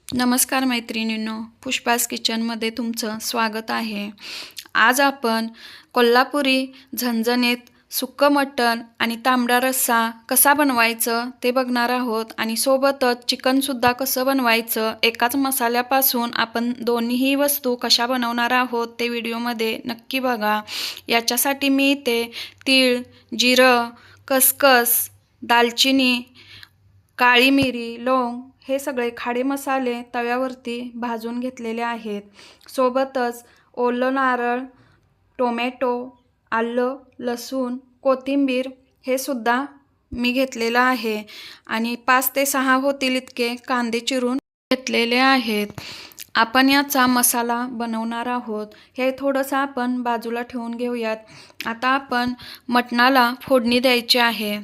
नमस्कार मैत्रिणींनो, पुष्पास किचनमध्ये तुमचं स्वागत आहे। आज आपण कोल्हापुरी झणझणीत सुक्कं मटण आणि तांबडा रस्सा कसा बनवायचं ते बघणार आहोत आणि सोबतच चिकनसुद्धा कसं बनवायचं एकाच मसाल्यापासून आपण दोन्हीही वस्तू कशा बनवणार आहोत ते व्हिडिओमध्ये नक्की बघा। याच्यासाठी मी इथे तीळ, जिरं, खसखस, दालचिनी, काळी मिरी, लवंग हे सगळे खाडे मसाले तव्यावरती भाजून घेतलेले आहेत। सोबतच ओलं नारळ, टोमॅटो, आलं, लसूण, कोथिंबीर हे सुद्धा मी घेतलेलं आहे आणि 5 ते 6 होतील इतके कांदे चिरून घेतलेले आहेत। आपण याचा मसाला बनवणार आहोत। हे थोडंसं आपण बाजूला ठेवून घेऊयात। आता आपण मटणाला फोडणी द्यायची आहे।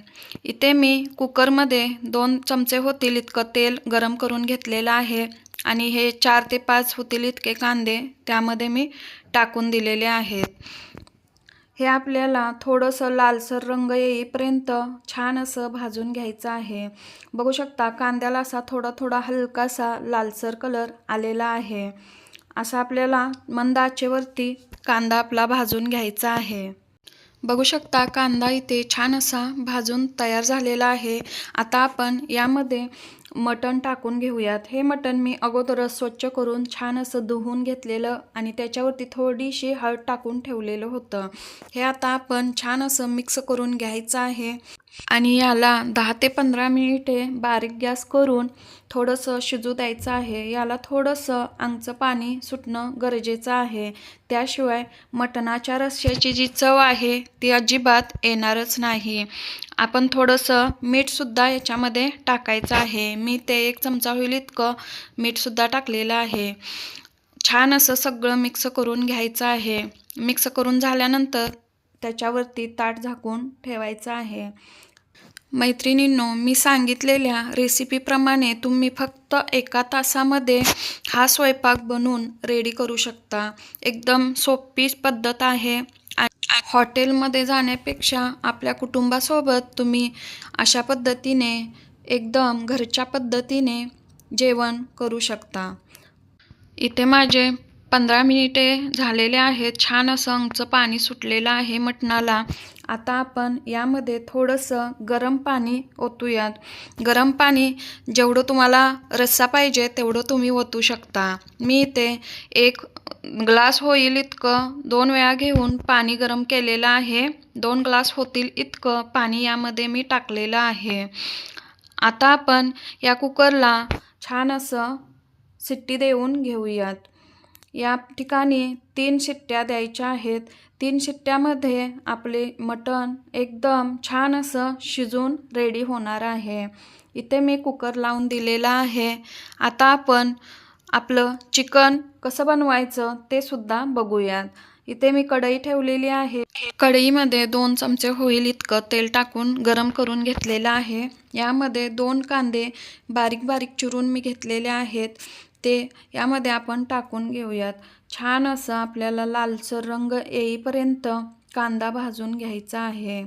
इथे मी कुकरमध्ये 2 चमचे होतील इतकं तेल गरम करून घेतलेलं आहे आणि हे 4 ते 5 होतील इतके कांदे त्यामध्ये मी टाकून दिलेले आहेत। हे आपल्याला थोडंसं लालसर रंग येईपर्यंत छान असं भाजून घ्यायचं आहे। बघू शकता कांद्याला असा थोडा हलकासा लालसर कलर आलेला आहे। असा आपल्याला मंद आचेवरती कांदा आपला भाजून घ्यायचा आहे। बघू शकता कांदा इथे छान असा भाजून तयार झालेला आहे। आता आपण यामध्ये मटण टाकून घेऊयात। हे मटण मी अगोदरच स्वच्छ करून छान असं धुवून घेतलेलं आणि त्याच्यावरती थोडीशी हळद टाकून ठेवलेलं होतं। हे आता आपण छान असं मिक्स करून घ्यायचं आहे आणि याला 10 ते 15 मिनिटे बारीक गॅस करून थोडंसं शिजू द्यायचं आहे। याला थोडंसं अंगचं पाणी सुटणं गरजेचं आहे, त्याशिवाय मटणाच्या रस्स्याची जी चव आहे ती अजिबात येणारच नाही। आपण थोडंसं मीठसुद्धा याच्यामध्ये टाकायचं आहे। मी ते 1 चमचा होईल इतकं मीठसुद्धा टाकलेलं आहे। छान असं सगळं मिक्स करून घ्यायचं आहे। मिक्स करून झाल्यानंतर त्याच्यावरती ताट झाकून ठेवायचं आहे। मैत्रिणींनो, मी सांगितलेल्या रेसिपीप्रमाणे तुम्ही फक्त 1 तासामध्ये हा स्वयंपाक बनवून रेडी करू शकता। एकदम सोपी पद्धत आहे। हॉटेलमध्ये जाण्यापेक्षा आपल्या कुटुंबासोबत तुम्ही अशा पद्धतीने एकदम घरच्या पद्धतीने जेवण करू शकता। इथे माझे 15 मिनिटे झालेले आहेत। छान असं अंगचं पाणी सुटलेलं आहे मटणाला। आता आपण यामध्ये थोडंसं गरम पाणी ओतूयात। गरम पाणी जेवढं तुम्हाला रस्सा पाहिजे तेवढं तुम्ही ओतू शकता। मी इथे 1 ग्लास होईल इतकं 2 वेळा घेऊन पाणी गरम केलेलं आहे। 2 ग्लास होतील इतकं पाणी यामध्ये मी टाकलेलं आहे। आता आपण या कुकरला छान असं शिट्टी देऊन घेऊयात। या ठिकाणी 3 शिट्ट्या द्यायच्या आहेत। 3 शिट्ट्यामध्ये आपले मटण एकदम छान असं शिजून रेडी होणार आहे। इथे मी कुकर लावून दिलेला आहे। आता आपण आपलं चिकन कसं बनवायचं ते सुद्धा बघूयात। इथे मी कढई ठेवलेली आहे। कढईमध्ये 2 चमचे होईल इतकं तेल टाकून गरम करून घेतलेलं आहे। यामध्ये 2 कांदे बारीक चिरून मी घेतलेले आहेत, ते यामध्ये आपण टाकून घेऊयात। छान असं आपल्याला लालसर रंग येईपर्यंत कांदा भाजून घ्यायचा आहे।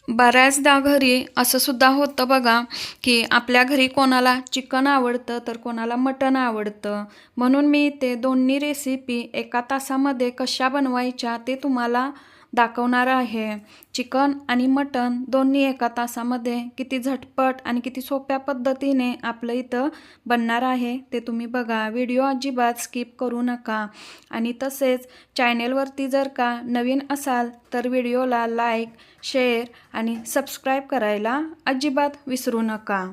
बऱ्याचदा घरी असं सुद्धा होतं बघा की आपल्या घरी कोणाला चिकन आवडतं तर कोणाला मटण आवडतं। म्हणून मी इथे दोन्ही रेसिपी 1 तासामध्ये कशा बनवायच्या ते तुम्हाला दाखवणार आहे। चिकन आणि मटण दोन्ही 1 तासामध्ये किती झटपट आणि किती सोप्या पद्धतीने आपलं इथं बनणार आहे ते तुम्ही बघा। व्हिडिओ अजिबात स्किप करू नका आणि तसेच चॅनेलवरती जर का नवीन असाल तर व्हिडिओला लाईक, शेअर आणि सबस्क्राईब करायला अजिबात विसरू नका।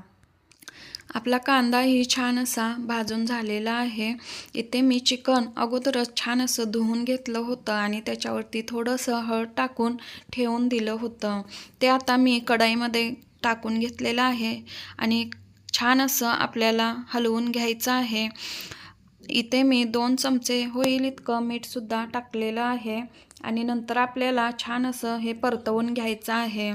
आपला कांदाही छान असा भाजून झालेला आहे। इथे मी चिकन अगोदरच छान असं धुवून घेतलं होतं आणि त्याच्यावरती थोडंसं हळद टाकून ठेवून दिलं होतं। ते आता मी कढईमध्ये टाकून घेतलेलं आहे आणि छान असं आपल्याला हलवून घ्यायचं आहे। इथे मी 2 चमचे होईल इतकं मीठसुद्धा टाकलेलं आहे आणि नंतर आपल्याला छान असं हे परतवून घ्यायचं आहे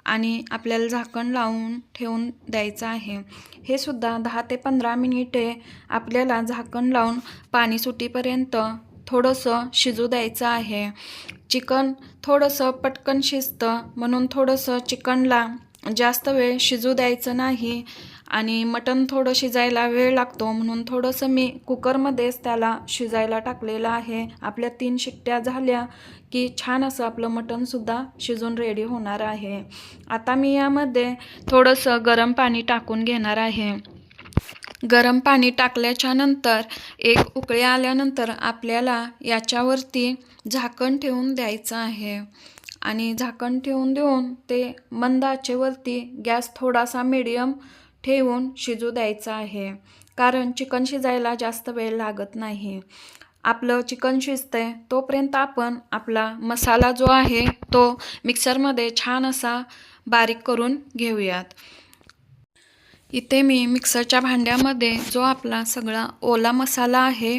आणि आपल्याला झाकण लावून ठेवून द्यायचं आहे। हे सुद्धा 10 ते 15 मिनिटे आपल्याला झाकण लावून पाणी सुटीपर्यंत थोडंसं शिजू द्यायचं आहे। चिकन थोडंसं पटकन शिजतं म्हणून थोडंसं चिकनला जास्त वेळ शिजू द्यायचं नाही आणि मटण थोडं शिजायला वेळ लागतो म्हणून थोडंसं मी कुकरमध्येच त्याला शिजायला टाकलेलं आहे. आपल्या 3 शिट्ट्या झाल्या की छान असं आपलं मटणसुद्धा शिजून रेडी होणार आहे. आता मी यामध्ये थोडंसं गरम पाणी टाकून घेणार आहे. गरम पाणी टाकल्याच्या नंतर एक उकळी आल्यानंतर आपल्याला याच्यावरती झाकण ठेवून द्यायचं आहे आणि झाकण ठेवून देऊन ते मंद आचेवरती गॅस थोडासा मीडियम ठेवून शिजू द्यायचं आहे. कारण चिकन शिजायला जास्त वेळ लागत नाही. आपलं चिकन शिजतंय तोपर्यंत आपण आपला मसाला जो आहे तो मिक्सरमध्ये छान असा बारीक करून घेऊयात. इथे मी मिक्सरच्या भांड्यामध्ये जो आपला सगळा ओला मसाला आहे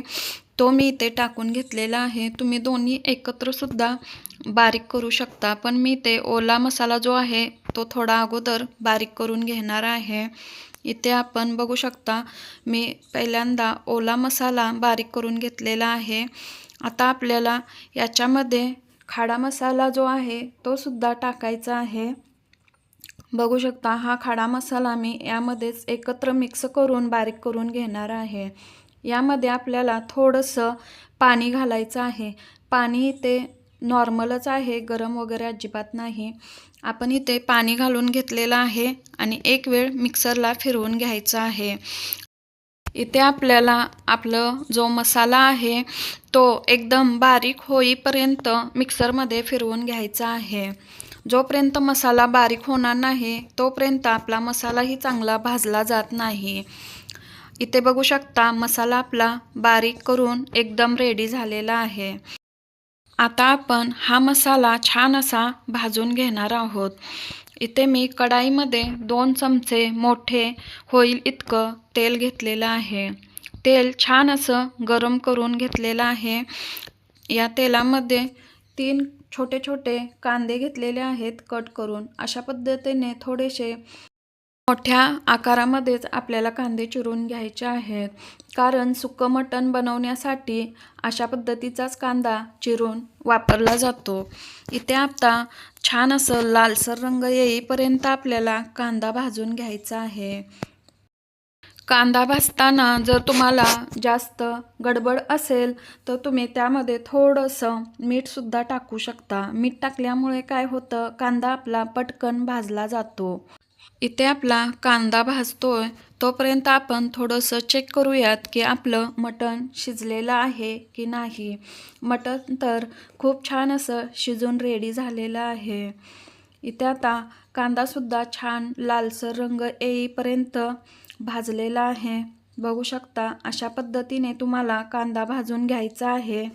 तो मी इथे टाकून घेतलेला आहे. तुम्ही दोन्ही एकत्र सुद्धा बारीक करू शकता, पण मी ते ओला मसाला जो आहे तो थोडा अगोदर बारीक करून घेणार आहे. इथे आपण बघू शकता मी पहिल्यांदा ओला मसाला बारीक करून घेतलेला आहे. आता आपल्याला याच्यामध्ये खडा मसाला जो आहे तो सुद्धा टाकायचा आहे. बघू शकता हा खडा मसाला मी यामध्येच एकत्र मिक्स करून बारीक करून घेणार आहे. यामध्ये आपल्याला थोडंसं पाणी घालायचं आहे. पाणी इथे नॉर्मलच आहे, गरम वगैरे अजिबात नाही. आपण इथे पाणी घालून घेतलेलं आहे आणि एक वेळ मिक्सरला फिरवून घ्यायचं आहे. इथे आपल्याला आपलं जो मसाला आहे तो एकदम बारीक होईपर्यंत मिक्सरमध्ये फिरवून घ्यायचा आहे. जोपर्यंत मसाला बारीक होणार नाही तोपर्यंत आपला मसालाही चांगला भाजला जात नाही. इथे बघू शकता मसाला आपला बारीक करून एकदम रेडी झालेला आहे. आता आपण हा मसाला छान असा भाजून घेणार आहोत. इथे मी कढाईमध्ये 2 चमचे मोठे होईल इतकं तेल घेतलेलं आहे. तेल छान असं गरम करून घेतलेलं आहे. या तेलामध्ये 3 छोटे छोटे कांदे घेतलेले आहेत कट करून. अशा पद्धतीने थोडेसे मोठ्या आकारामध्येच आपल्याला कांदे चिरून घ्यायचे आहेत. कारण सुक्कं मटण बनवण्यासाठी अशा पद्धतीचाच कांदा चिरून वापरला जातो. इथे आता छान असं लालसर रंग येईपर्यंत आपल्याला कांदा भाजून घ्यायचा आहे. कांदा भाजताना जर तुम्हाला जास्त गडबड असेल तर तुम्ही त्यामध्ये थोडंसं मीठसुद्धा टाकू शकता. मीठ टाकल्यामुळे काय होतं, कांदा आपला पटकन भाजला जातो. इथे आपला कांदा भाजतोय तोपर्यंत आपण थोडंसं चेक करूयात की आपलं मटण शिजलेलं आहे की नाही. मटण तर खूप छान असं शिजून रेडी झालेलं आहे. इथे आता कांदासुद्धा छान लालसर रंग येईपर्यंत भाजलेला आहे. बघू शकता अशा पद्धतीने तुम्हाला कांदा भाजून घ्यायचा आहे.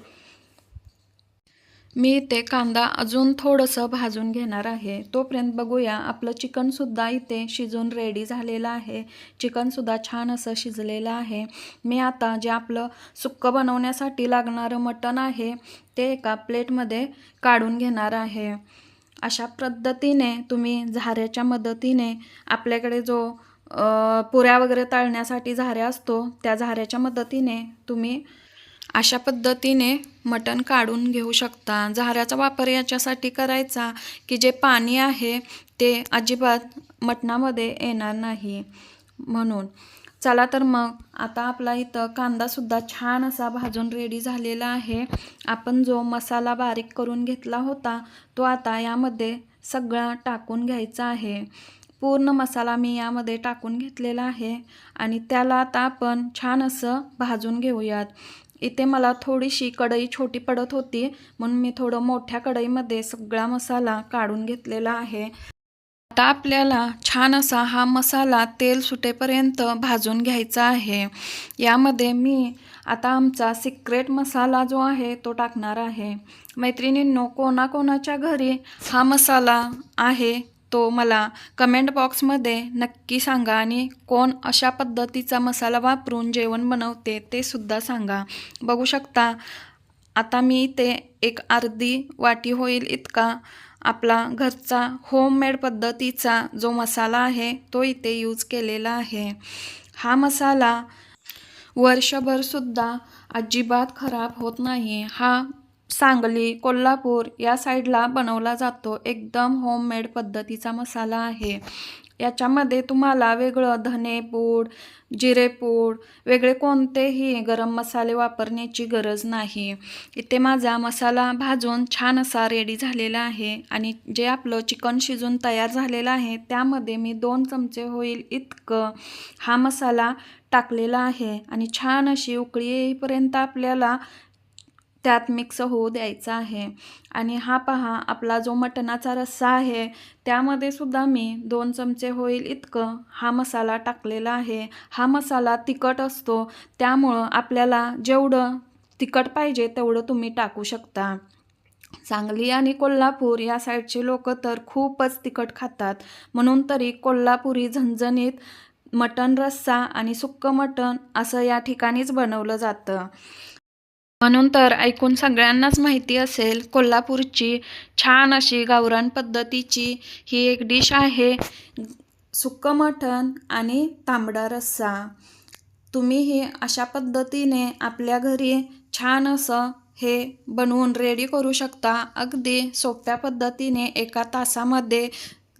मी इथे कांदा अजून थोडंसं भाजून घेणार आहे. तोपर्यंत बघूया आपलं चिकनसुद्धा इथे शिजून रेडी झालेलं आहे. चिकनसुद्धा छान असं शिजलेलं आहे. मी आता जे आपलं सुक्कं बनवण्यासाठी लागणारं मटण आहे ते एका प्लेटमध्ये काढून घेणार आहे. अशा पद्धतीने तुम्ही झाऱ्याच्या मदतीने आपल्याकडे जो पुऱ्या वगैरे तळण्यासाठी झाऱ्या असतो त्या झाऱ्याच्या मदतीने तुम्ही अशा पद्धतीने मटण काढून घेऊ शकता. झाऱ्याचा वापर याच्यासाठी करायचा की जे पाणी आहे ते अजिबात मटणामध्ये येणार नाही म्हणून. चला तर मग आता आपला इथं कांदासुद्धा छान असा भाजून रेडी झालेला आहे. आपण जो मसाला बारीक करून घेतला होता तो आता यामध्ये सगळा टाकून घ्यायचा आहे. पूर्ण मसाला मी यामध्ये टाकून घेतलेला आहे आणि त्याला आता आपण छान असं भाजून घेऊयात. इथे मला थोडीशी कढई छोटी पडत होती म्हणून मी थोडं मोठ्या कढईमध्ये सगळा मसाला काढून घेतलेला आहे. आता आपल्याला छान असा हा मसाला तेल सुटेपर्यंत भाजून घ्यायचा आहे. यामध्ये मी आता आमचा सिक्रेट मसाला जो आहे तो टाकणार आहे. मैत्रिणींनो, कोणाकोणाच्या घरी हा मसाला आहे तो मला कमेंट बॉक्समध्ये नक्की सांगा आणि कोण अशा पद्धतीचा मसाला वापरून जेवण बनवते ते सुद्धा सांगा. बघू शकता आता मी इथे एक अर्धी वाटी होईल इतका आपला घरचा होममेड पद्धतीचा जो मसाला आहे तो इथे यूज केलेला आहे. हा मसाला वर्षभरसुद्धा अजिबात खराब होत नाही. हा सांगली, कोल्हापूर या साईडला बनवला जातो. एकदम होममेड पद्धतीचा मसाला आहे. याच्यामध्ये तुम्हाला वेगळं धनेपूड, जिरेपूड, वेगळे कोणतेही गरम मसाले वापरण्याची गरज नाही. इथे माझा मसाला भाजून छान असा रेडी झालेला आहे आणि जे आपलं चिकन शिजून तयार झालेलं आहे त्यामध्ये मी 2 चमचे होईल इतकं हा मसाला टाकलेला आहे आणि छान अशी उकळी येईपर्यंत आपल्याला त्यात मिक्स होऊ द्यायचा आहे. आणि हा पहा आपला जो मटणाचा रस्सा आहे त्यामध्ये सुद्धा मी 2 चमचे होईल इतकं हा मसाला टाकलेला आहे. हा मसाला तिखट असतो त्यामुळं आपल्याला जेवढं तिखट पाहिजे तेवढं तुम्ही टाकू शकता. सांगली आणि कोल्हापूर या साईडचे लोक तर खूपच तिखट खातात, म्हणून तरी कोल्हापुरी झणझणीत मटण रस्सा आणि सुक्कं मटण असं या ठिकाणीच बनवलं जातं. म्हणून तर ऐकून सगळ्यांनाच माहिती असेल कोल्हापूरची छान अशी गावरान पद्धतीची ही एक डिश आहे सुक्कं मटण आणि तांबडा रस्सा. तुम्हीही अशा पद्धतीने आपल्या घरी छान असं हे बनवून रेडी करू शकता. अगदी सोप्या पद्धतीने 1 तासामध्ये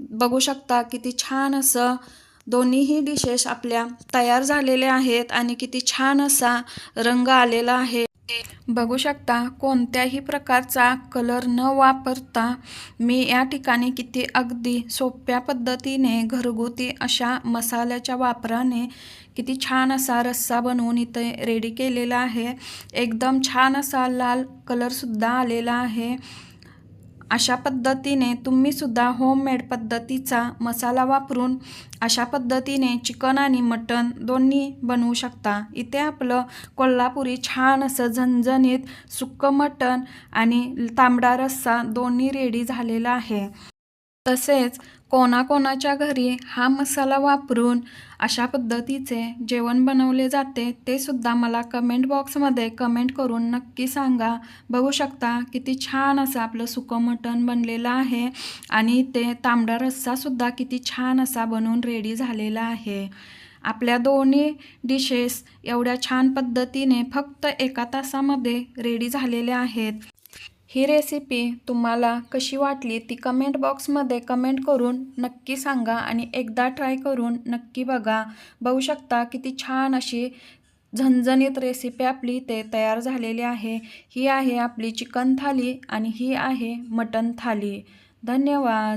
बघू शकता किती छान असं दोन्हीही डिशेस आपल्या तयार झालेल्या आहेत आणि किती छान असा रंग आलेला आहे. बघू शकता कोणत्याही प्रकारचा कलर न वापरता मी या ठिकाणी किती अगदी सोप्या पद्धतीने घरगुती अशा मसाल्याच्या वापराने किती छान असा रस्सा बनवून इथे रेडी केलेला आहे. एकदम छान असा लाल कलरसुद्धा आलेला आहे. अशा पद्धतीने तुम्हीसुद्धा होममेड पद्धतीचा मसाला वापरून अशा पद्धतीने चिकन आणि मटण दोन्ही बनवू शकता. इथे आपलं कोल्हापुरी छान असं झणझणीत सुक्कं मटण आणि तांबडा रस्सा दोन्ही रेडी झालेला आहे. तसेच कोणाकोणाच्या घरी हा मसाला वापरून अशा पद्धतीचे जेवण बनवले जाते ते सुद्धा मला कमेंट बॉक्समध्ये कमेंट करून नक्की सांगा. बघू शकता किती छान असं आपलं सुकं मटण बनलेलं आहे आणि ते तांबडा रस्सासुद्धा किती छान असा बनवून रेडी झालेला आहे. आपल्या दोन्ही डिशेस एवढ्या छान पद्धतीने फक्त 1 तासामध्ये रेडी झालेल्या आहेत. ही रेसिपी तुम्हाला कशी वाटली ती कमेंट बॉक्समध्ये कमेंट करून नक्की सांगा आणि एकदा ट्राय करून नक्की बघा. बघू शकता किती छान अशी झणझणीत रेसिपी आपली ते तयार झालेली आहे. ही आहे आपली चिकन थाली आणि ही आहे मटण थाली. धन्यवाद.